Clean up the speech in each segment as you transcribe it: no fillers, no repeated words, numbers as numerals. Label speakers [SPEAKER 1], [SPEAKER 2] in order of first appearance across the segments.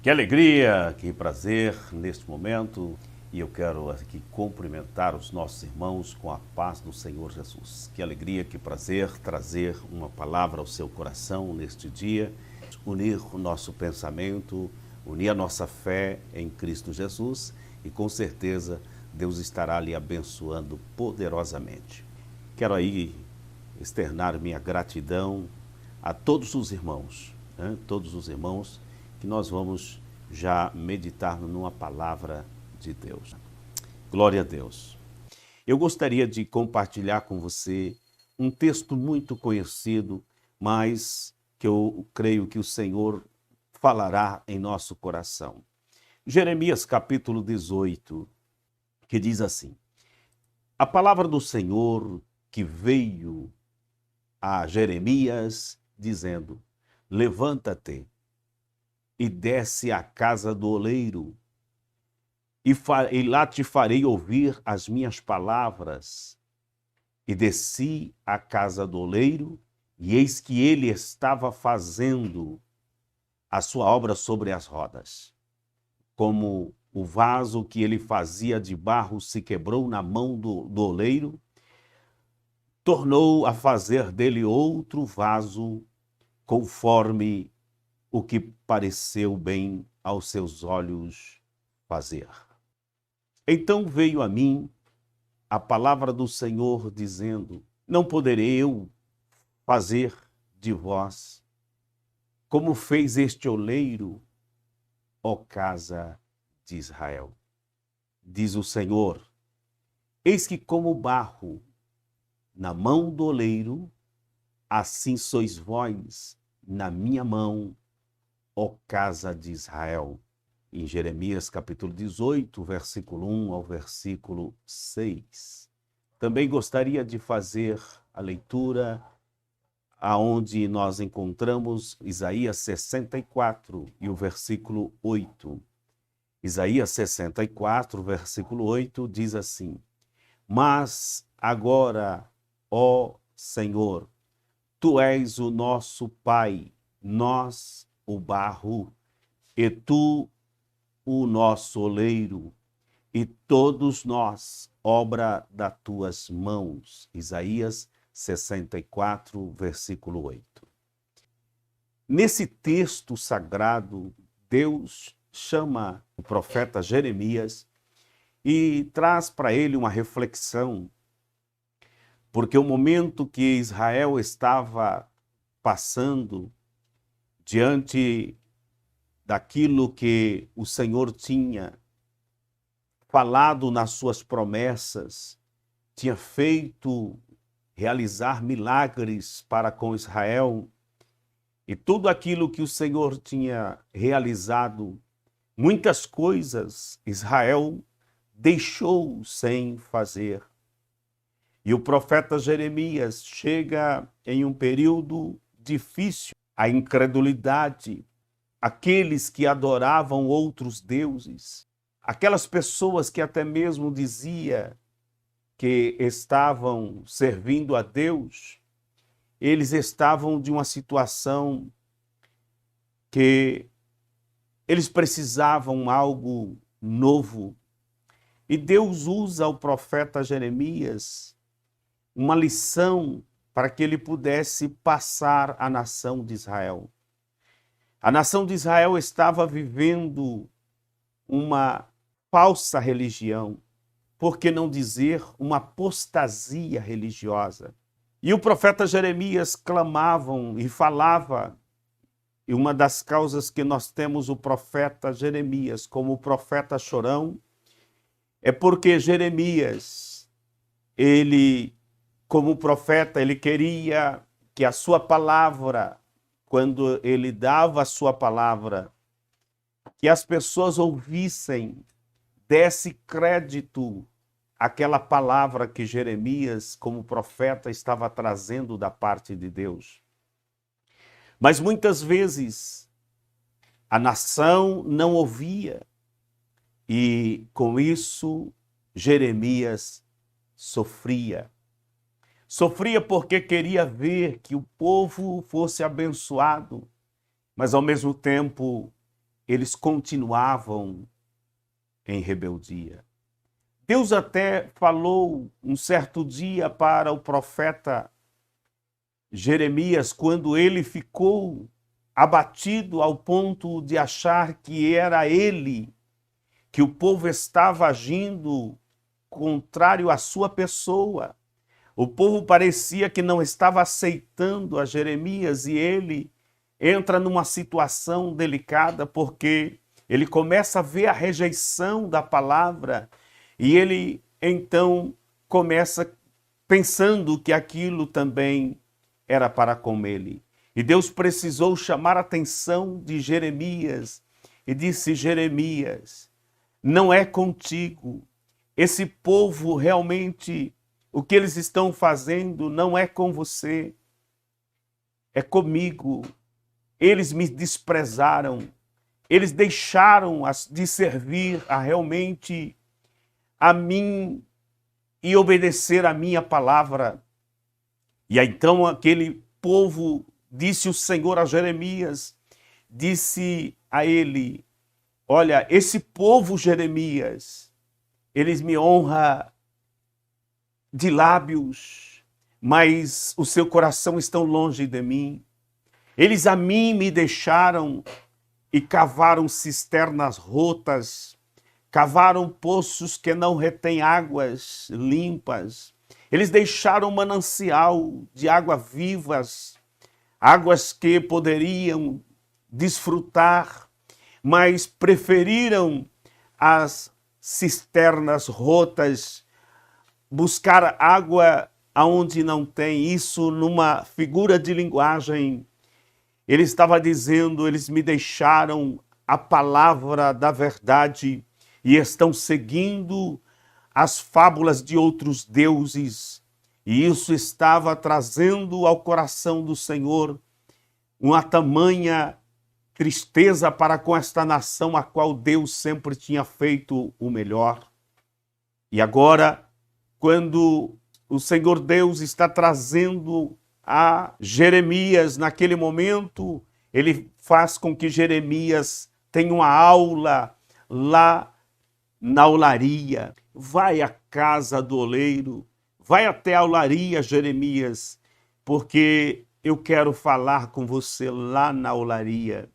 [SPEAKER 1] Que alegria, que prazer neste momento. E eu quero aqui cumprimentar os nossos irmãos com a paz do Senhor Jesus. Que alegria, que prazer trazer uma palavra ao seu coração neste dia, unir o nosso pensamento, unir a nossa fé em Cristo Jesus e com certeza Deus estará lhe abençoando poderosamente. Quero aí externar minha gratidão a todos os irmãos, todos os irmãos que nós vamos já meditar numa palavra de Deus. Glória a Deus. Eu gostaria de compartilhar com você um texto muito conhecido, mas que eu creio que o Senhor falará em nosso coração. Jeremias capítulo 18, que diz assim: a palavra do Senhor que veio a Jeremias dizendo: levanta-te e desce à casa do oleiro, e lá te farei ouvir as minhas palavras. E desci à casa do oleiro, e eis que ele estava fazendo a sua obra sobre as rodas. Como o vaso que ele fazia de barro se quebrou na mão do oleiro, tornou a fazer dele outro vaso, conforme o que pareceu bem aos seus olhos fazer. Então veio a mim a palavra do Senhor, dizendo: não poderei eu fazer de vós como fez este oleiro, ó casa de Israel. Diz o Senhor: eis que como barro na mão do oleiro, assim sois vós na minha mão, ó casa de Israel. Em Jeremias capítulo 18, versículo 1 ao versículo 6. Também gostaria de fazer a leitura aonde nós encontramos Isaías 64 e o versículo 8. Isaías 64, versículo 8 diz assim: mas agora, ó Senhor, tu és o nosso Pai, nós o barro, e tu o nosso oleiro, e todos nós, obra das tuas mãos. Isaías 64, versículo 8. Nesse texto sagrado, Deus chama o profeta Jeremias e traz para ele uma reflexão, porque o momento que Israel estava passando diante daquilo que o Senhor tinha falado nas suas promessas, tinha feito realizar milagres para com Israel, e tudo aquilo que o Senhor tinha realizado, muitas coisas Israel deixou sem fazer. E o profeta Jeremias chega em um período difícil, a incredulidade, aqueles que adoravam outros deuses, aquelas pessoas que até mesmo dizia que estavam servindo a Deus, eles estavam de uma situação que eles precisavam algo novo. E Deus usa o profeta Jeremias, uma lição para que ele pudesse passar à nação de Israel. A nação de Israel estava vivendo uma falsa religião, por que não dizer uma apostasia religiosa? E o profeta Jeremias clamavam e falava, e uma das causas que nós temos o profeta Jeremias como o profeta chorão, é porque Jeremias, ele, como profeta, ele queria que a sua palavra, quando ele dava a sua palavra, que as pessoas ouvissem, desse crédito àquela palavra que Jeremias, como profeta, estava trazendo da parte de Deus. Mas muitas vezes a nação não ouvia, e com isso Jeremias sofria. Sofria porque queria ver que o povo fosse abençoado, mas ao mesmo tempo eles continuavam em rebeldia. Deus até falou um certo dia para o profeta Jeremias, quando ele ficou abatido ao ponto de achar que era ele, que o povo estava agindo contrário à sua pessoa. O povo parecia que não estava aceitando a Jeremias e ele entra numa situação delicada porque ele começa a ver a rejeição da palavra e ele então começa pensando que aquilo também era para com ele. E Deus precisou chamar a atenção de Jeremias e disse: Jeremias, não é contigo. Esse povo realmente, o que eles estão fazendo não é com você, é comigo. Eles me desprezaram, eles deixaram de servir realmente a mim e obedecer a minha palavra. E aí, então aquele povo, disse o Senhor a Jeremias, disse a ele: olha, esse povo, Jeremias, eles me honram de lábios, mas o seu coração está longe de mim. Eles a mim me deixaram e cavaram cisternas rotas, cavaram poços que não retêm águas limpas. Eles deixaram um manancial de águas vivas, águas que poderiam desfrutar, mas preferiram as cisternas rotas, buscar água aonde não tem. Isso numa figura de linguagem. Ele estava dizendo: eles me deixaram a palavra da verdade e estão seguindo as fábulas de outros deuses. E isso estava trazendo ao coração do Senhor uma tamanha tristeza para com esta nação, a qual Deus sempre tinha feito o melhor. E agora, quando o Senhor Deus está trazendo a Jeremias, naquele momento, ele faz com que Jeremias tenha uma aula lá na olaria. Vai à casa do oleiro, vai até a olaria, Jeremias, porque eu quero falar com você lá na olaria.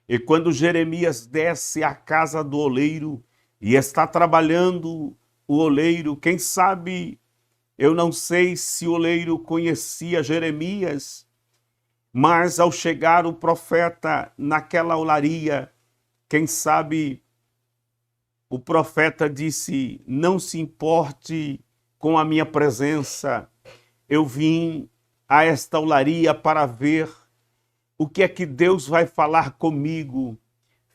[SPEAKER 1] E quando Jeremias desce à casa do oleiro e está trabalhando o oleiro, quem sabe, eu não sei se o oleiro conhecia Jeremias, mas ao chegar o profeta naquela olaria, quem sabe o profeta disse: não se importe com a minha presença, eu vim a esta olaria para ver o que é que Deus vai falar comigo.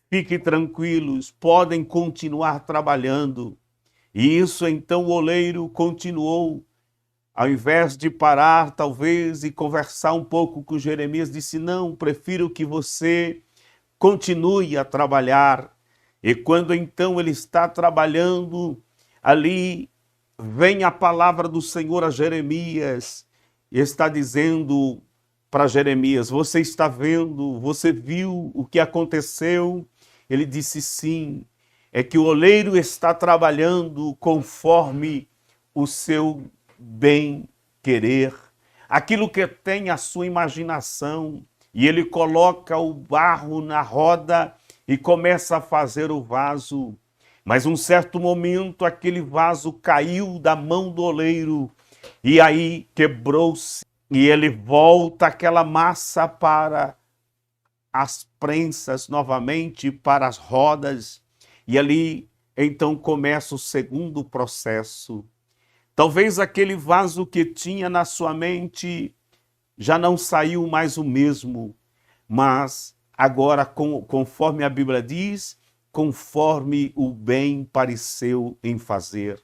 [SPEAKER 1] Fiquem tranquilos, podem continuar trabalhando. E isso então o oleiro continuou. Ao invés de parar, talvez, e conversar um pouco com Jeremias, disse: não, prefiro que você continue a trabalhar. E quando então ele está trabalhando, ali vem a palavra do Senhor a Jeremias, e está dizendo para Jeremias: você está vendo, você viu o que aconteceu? Ele disse: sim, é que o oleiro está trabalhando conforme o seu bem querer, aquilo que tem a sua imaginação, e ele coloca o barro na roda e começa a fazer o vaso. Mas um certo momento aquele vaso caiu da mão do oleiro e aí quebrou-se e ele volta aquela massa para as prensas novamente, para as rodas, e ali então começa o segundo processo. Talvez aquele vaso que tinha na sua mente já não saiu mais o mesmo, mas agora, conforme a Bíblia diz, conforme o bem pareceu em fazer.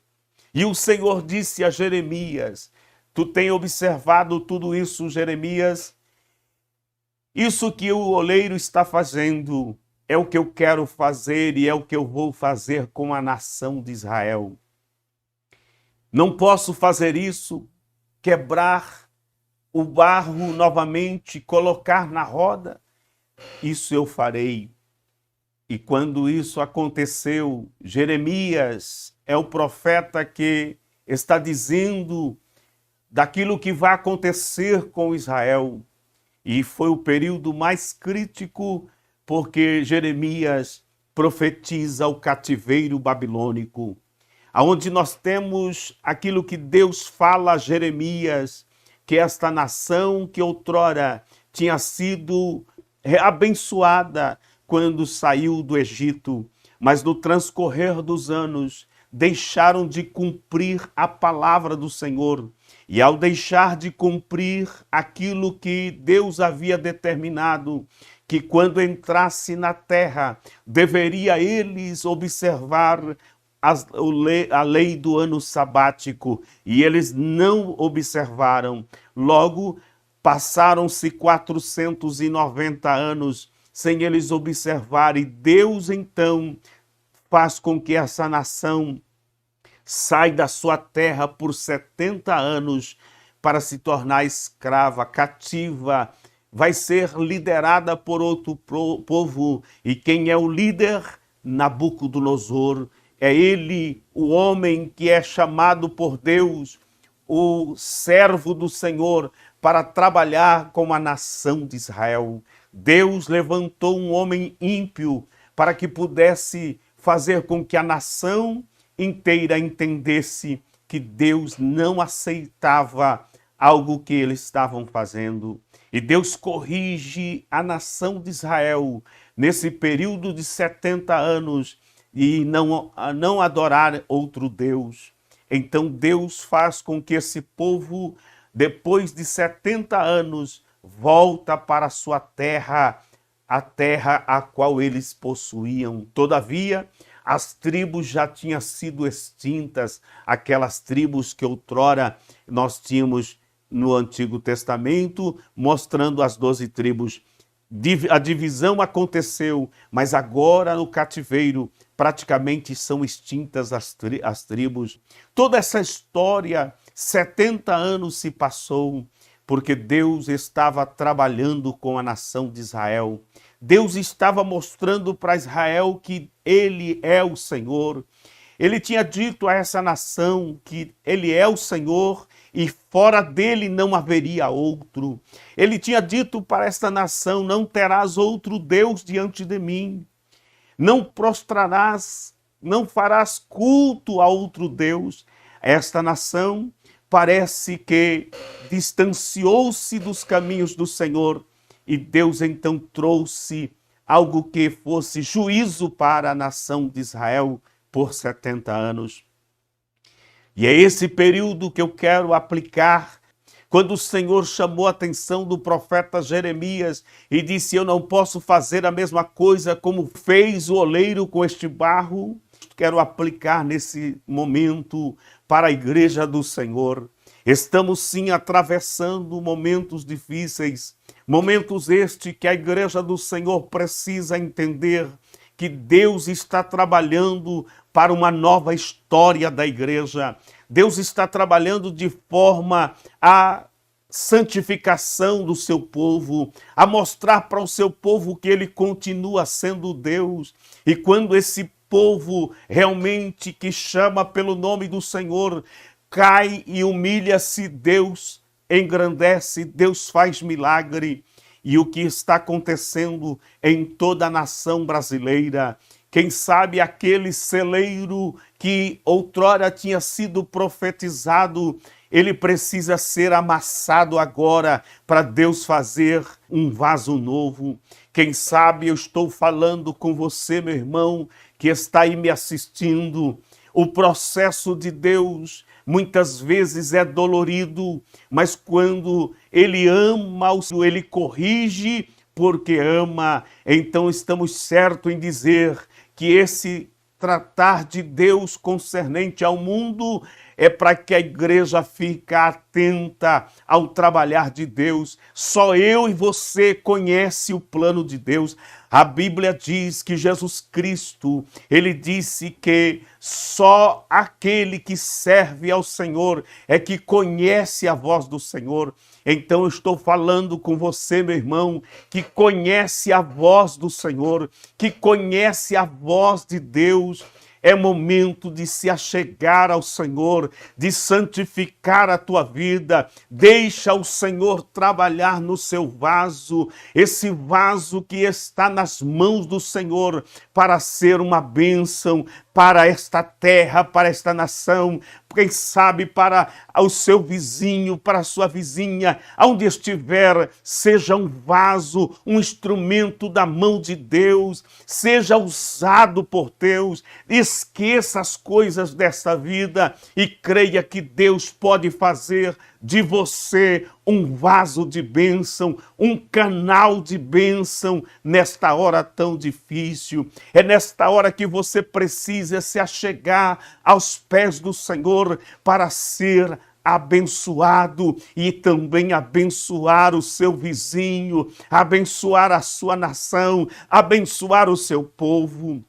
[SPEAKER 1] E o Senhor disse a Jeremias: tu tem observado tudo isso, Jeremias? Isso que o oleiro está fazendo é o que eu quero fazer e é o que eu vou fazer com a nação de Israel. Não posso fazer isso, quebrar o barro novamente, colocar na roda. Isso eu farei. E quando isso aconteceu, Jeremias é o profeta que está dizendo daquilo que vai acontecer com Israel. E foi o período mais crítico, porque Jeremias profetiza o cativeiro babilônico, aonde nós temos aquilo que Deus fala a Jeremias, que esta nação que outrora tinha sido abençoada quando saiu do Egito, mas no transcorrer dos anos deixaram de cumprir a palavra do Senhor. E ao deixar de cumprir aquilo que Deus havia determinado, que quando entrasse na terra, deveria eles observar a lei do ano sabático, e eles não observaram. Logo, passaram-se 490 anos sem eles observarem, e Deus então faz com que essa nação sai da sua terra por 70 anos para se tornar escrava, cativa, vai ser liderada por outro povo. E quem é o líder? Nabucodonosor. É ele, o homem que é chamado por Deus, o servo do Senhor, para trabalhar com a nação de Israel. Deus levantou um homem ímpio para que pudesse fazer com que a nação inteira entendesse que Deus não aceitava algo que eles estavam fazendo. E Deus corrige a nação de Israel nesse período de 70 anos e não adorar outro Deus. Então Deus faz com que esse povo, depois de 70 anos, volta para a sua terra, a terra a qual eles possuíam. Todavia, as tribos já tinham sido extintas, aquelas tribos que outrora nós tínhamos no Antigo Testamento, mostrando as 12 tribos. A divisão aconteceu, mas agora no cativeiro praticamente são extintas as tribos. Toda essa história, 70 anos se passou, porque Deus estava trabalhando com a nação de Israel. Deus estava mostrando para Israel que ele é o Senhor. Ele tinha dito a essa nação que ele é o Senhor e fora dele não haveria outro. Ele tinha dito para esta nação: não terás outro Deus diante de mim. Não prostrarás, não farás culto a outro Deus. Esta nação parece que distanciou-se dos caminhos do Senhor. E Deus então trouxe algo que fosse juízo para a nação de Israel por 70 anos. E é esse período que eu quero aplicar, quando o Senhor chamou a atenção do profeta Jeremias e disse: eu não posso fazer a mesma coisa como fez o oleiro com este barro. Quero aplicar nesse momento para a igreja do Senhor. Estamos sim atravessando momentos difíceis, momentos este que a igreja do Senhor precisa entender que Deus está trabalhando para uma nova história da igreja. Deus está trabalhando de forma a santificação do seu povo, a mostrar para o seu povo que ele continua sendo Deus. E quando esse povo realmente que chama pelo nome do Senhor cai e humilha-se, Deus engrandece, Deus faz milagre. E o que está acontecendo em toda a nação brasileira, quem sabe aquele celeiro que outrora tinha sido profetizado, ele precisa ser amassado agora para Deus fazer um vaso novo. Quem sabe eu estou falando com você, meu irmão, que está aí me assistindo. O processo de Deus muitas vezes é dolorido, mas quando ele ama, ele corrige porque ama. Então estamos certos em dizer que esse tratar de Deus concernente ao mundo é para que a igreja fique atenta ao trabalhar de Deus. Só eu e você conhece o plano de Deus. A Bíblia diz que Jesus Cristo, ele disse que só aquele que serve ao Senhor é que conhece a voz do Senhor. Então eu estou falando com você, meu irmão, que conhece a voz do Senhor, que conhece a voz de Deus. É momento de se achegar ao Senhor, de santificar a tua vida. Deixa o Senhor trabalhar no seu vaso, esse vaso que está nas mãos do Senhor para ser uma bênção para esta terra, para esta nação, quem sabe para o seu vizinho, para a sua vizinha, aonde estiver, seja um vaso, um instrumento da mão de Deus, seja usado por Deus. Esqueça as coisas desta vida e creia que Deus pode fazer de você um vaso de bênção, um canal de bênção nesta hora tão difícil. É nesta hora que você precisa se achegar aos pés do Senhor para ser abençoado e também abençoar o seu vizinho, abençoar a sua nação, abençoar o seu povo.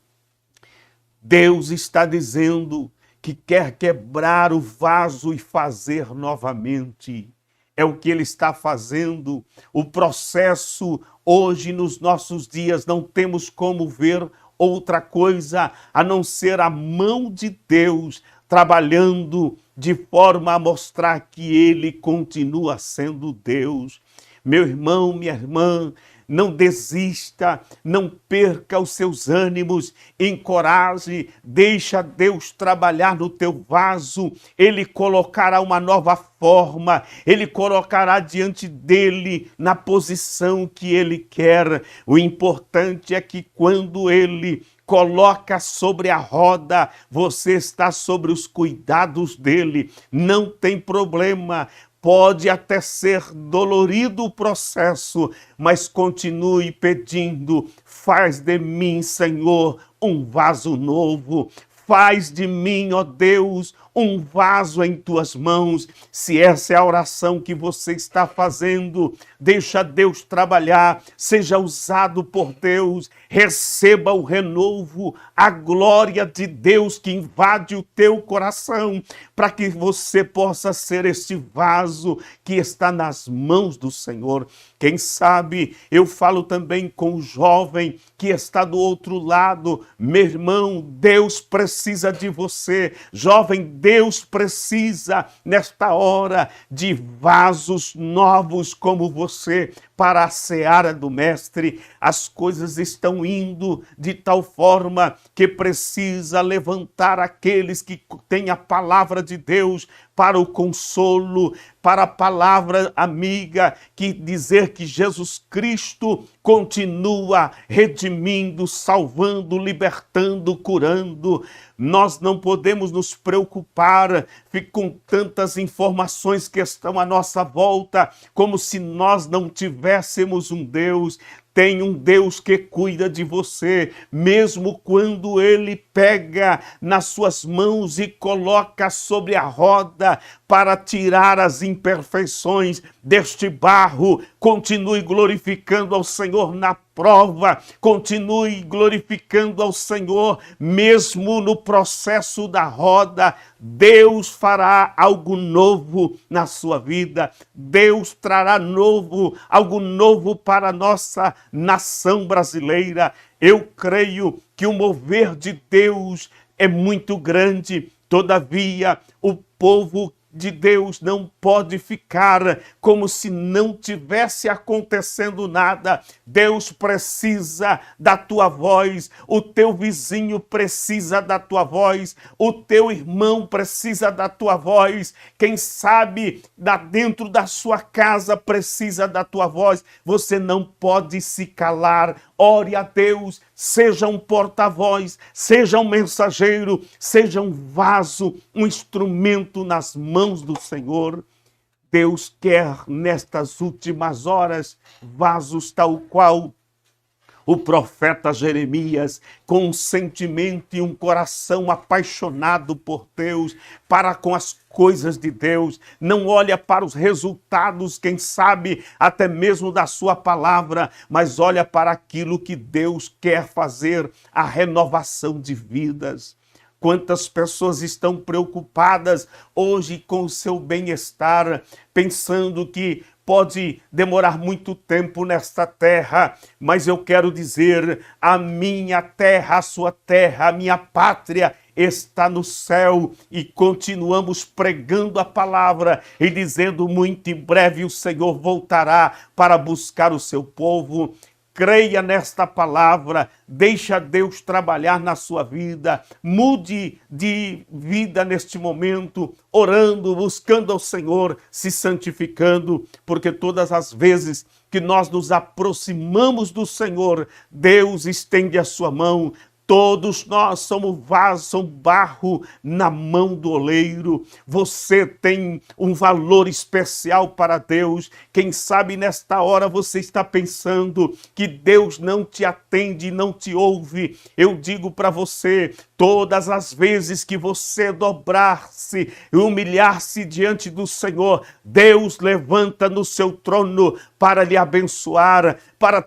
[SPEAKER 1] Deus está dizendo que quer quebrar o vaso e fazer novamente. É o que ele está fazendo. O processo hoje, nos nossos dias, não temos como ver outra coisa a não ser a mão de Deus trabalhando de forma a mostrar que ele continua sendo Deus. Meu irmão, minha irmã, não desista, não perca os seus ânimos, encoraje, deixa Deus trabalhar no teu vaso, ele colocará uma nova forma, ele colocará diante dele na posição que ele quer. O importante é que quando ele coloca sobre a roda, você está sobre os cuidados dele, não tem problema. Pode até ser dolorido o processo, mas continue pedindo: faz de mim, Senhor, um vaso novo. Faz de mim, ó Deus, um vaso em tuas mãos. Se essa é a oração que você está fazendo, deixa Deus trabalhar, seja usado por Deus, receba o renovo, a glória de Deus que invade o teu coração, para que você possa ser este vaso que está nas mãos do Senhor. Quem sabe eu falo também com o jovem que está do outro lado. Meu irmão, Deus precisa de você. Jovem, Deus precisa nesta hora de vasos novos como você para a seara do Mestre. As coisas estão indo de tal forma que precisa levantar aqueles que têm a palavra de Deus para o consolo, para a palavra amiga, que dizer que Jesus Cristo continua redimindo, salvando, libertando, curando. Nós não podemos nos preocupar com tantas informações que estão à nossa volta, como se nós não tivéssemos um Deus. Tem um Deus que cuida de você, mesmo quando ele pega nas suas mãos e coloca sobre a roda para tirar as imperfeições deste barro. Continue glorificando ao Senhor na prova, continue glorificando ao Senhor, mesmo no processo da roda. Deus fará algo novo na sua vida, Deus trará algo novo para a nossa nação brasileira. Eu creio que o mover de Deus é muito grande, todavia o povo de Deus não pode ficar como se não tivesse acontecendo nada. Deus precisa da tua voz, o teu vizinho precisa da tua voz, o teu irmão precisa da tua voz, quem sabe dentro da sua casa precisa da tua voz. Você não pode se calar. Ore a Deus, seja um porta-voz, seja um mensageiro, seja um vaso, um instrumento nas mãos do Senhor. Deus quer, nestas últimas horas, vasos tal qual O profeta Jeremias, com um sentimento e um coração apaixonado por Deus, para com as coisas de Deus, não olha para os resultados, quem sabe até mesmo da sua palavra, mas olha para aquilo que Deus quer fazer, a renovação de vidas. Quantas pessoas estão preocupadas hoje com o seu bem-estar, pensando que pode demorar muito tempo nesta terra, mas eu quero dizer, a minha terra, a sua terra, a minha pátria está no céu, e continuamos pregando a palavra e dizendo, muito em breve o Senhor voltará para buscar o seu povo. Creia nesta palavra, deixa Deus trabalhar na sua vida, mude de vida neste momento, orando, buscando ao Senhor, se santificando, porque todas as vezes que nós nos aproximamos do Senhor, Deus estende a sua mão. Todos nós somos vasos, somos barro na mão do oleiro. Você tem um valor especial para Deus. Quem sabe nesta hora você está pensando que Deus não te atende, não te ouve. Eu digo para você, todas as vezes que você dobrar-se e humilhar-se diante do Senhor, Deus levanta no seu trono para lhe abençoar, para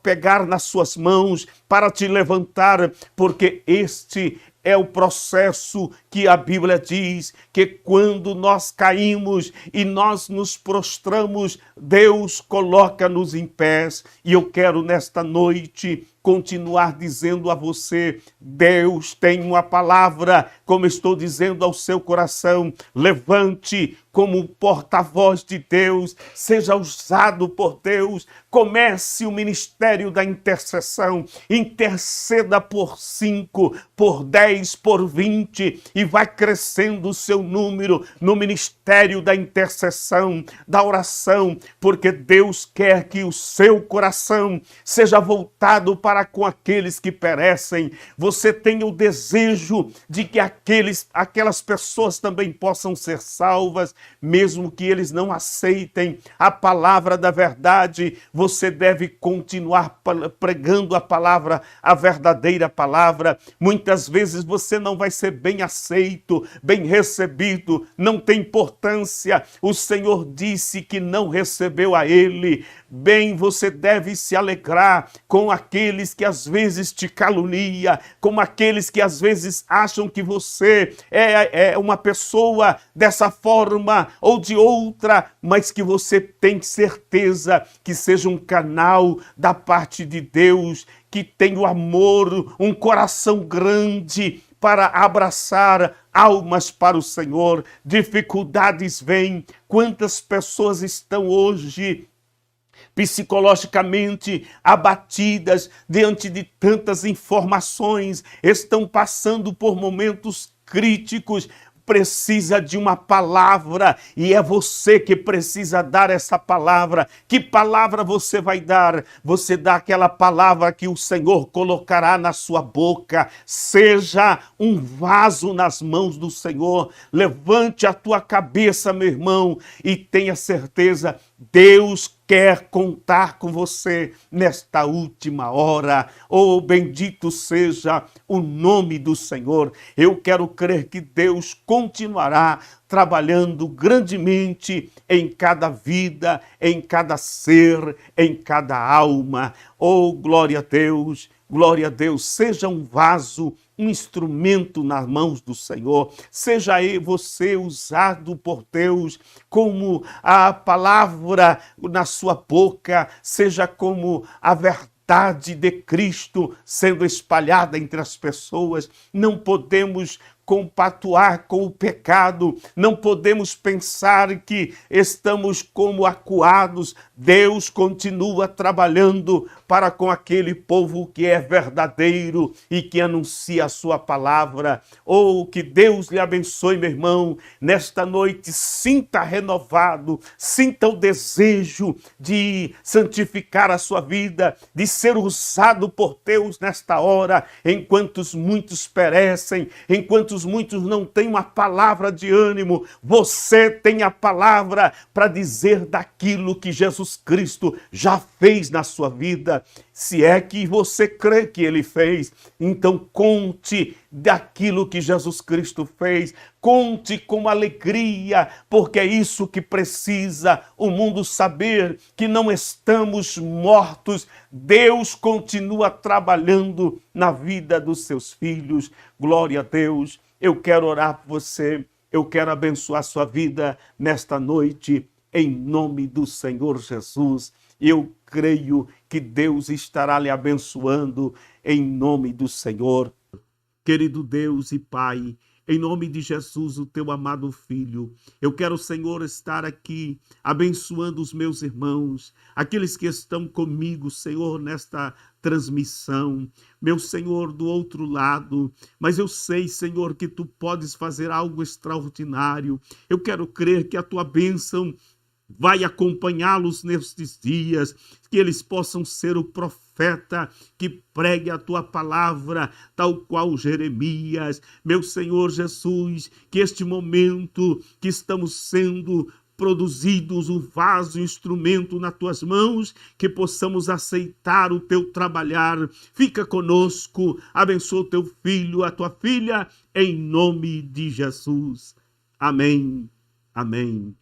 [SPEAKER 1] pegar nas suas mãos, para te levantar, porque este é o processo que a Bíblia diz, que quando nós caímos e nós nos prostramos, Deus coloca-nos em pés. E eu quero nesta noite continuar dizendo a você, Deus tem uma palavra, como estou dizendo ao seu coração, levante como porta-voz de Deus, seja usado por Deus, comece o ministério da intercessão, interceda por 5, por 10, por 20, e vai crescendo o seu número no ministério da intercessão, da oração, porque Deus quer que o seu coração seja voltado para com aqueles que perecem. Você tem o desejo de que aquelas pessoas também possam ser salvas, mesmo que eles não aceitem a palavra da verdade. Você deve continuar pregando a palavra, a verdadeira palavra. Muitas vezes você não vai ser bem aceito, bem recebido, não tem importância. O Senhor disse que não recebeu a ele. Bem, você deve se alegrar com aqueles que às vezes te calunia, com aqueles que às vezes acham que você é uma pessoa dessa forma ou de outra, mas que você tem certeza que seja um canal da parte de Deus, que tem o amor, um coração grande para abraçar almas para o Senhor. Dificuldades vêm. Quantas pessoas estão hoje psicologicamente abatidas diante de tantas informações, estão passando por momentos críticos, precisa de uma palavra, e é você que precisa dar essa palavra. Que palavra você vai dar? Você dá aquela palavra que o Senhor colocará na sua boca. Seja um vaso nas mãos do Senhor. Levante a tua cabeça, meu irmão, e tenha certeza, Deus quer contar com você nesta última hora. Oh, bendito seja o nome do Senhor. Eu quero crer que Deus continuará trabalhando grandemente em cada vida, em cada ser, em cada alma. Oh, glória a Deus, glória a Deus. Seja um vaso, um instrumento nas mãos do Senhor. Seja aí você usado por Deus como a palavra na sua boca, seja como a verdade de Cristo sendo espalhada entre as pessoas. Não podemos compactuar com o pecado, não podemos pensar que estamos como acuados. Deus continua trabalhando para com aquele povo que é verdadeiro e que anuncia a sua palavra. Oh, que Deus lhe abençoe, meu irmão. Nesta noite, sinta renovado, sinta o desejo de santificar a sua vida, de ser usado por Deus nesta hora, enquanto muitos perecem, enquanto muitos não têm uma palavra de ânimo. Você tem a palavra para dizer daquilo que Jesus Cristo já fez na sua vida. Se é que você crê que Ele fez, então conte daquilo que Jesus Cristo fez. Conte com alegria, porque é isso que precisa o mundo saber, que não estamos mortos. Deus continua trabalhando na vida dos seus filhos. Glória a Deus. Eu quero orar por você, eu quero abençoar sua vida nesta noite, em nome do Senhor Jesus. Eu creio que Deus estará lhe abençoando em nome do Senhor. Querido Deus e Pai, em nome de Jesus, o teu amado Filho, eu quero, Senhor, estar aqui abençoando os meus irmãos, aqueles que estão comigo, Senhor, nesta transmissão, meu Senhor, do outro lado, mas eu sei, Senhor, que tu podes fazer algo extraordinário. Eu quero crer que a tua bênção vai acompanhá-los nestes dias, que eles possam ser o profeta que pregue a tua palavra, tal qual Jeremias. Meu Senhor Jesus, que este momento que estamos sendo produzidos, um vaso, um instrumento nas tuas mãos, que possamos aceitar o teu trabalhar. Fica conosco, abençoa o teu filho, a tua filha, em nome de Jesus. Amém. Amém.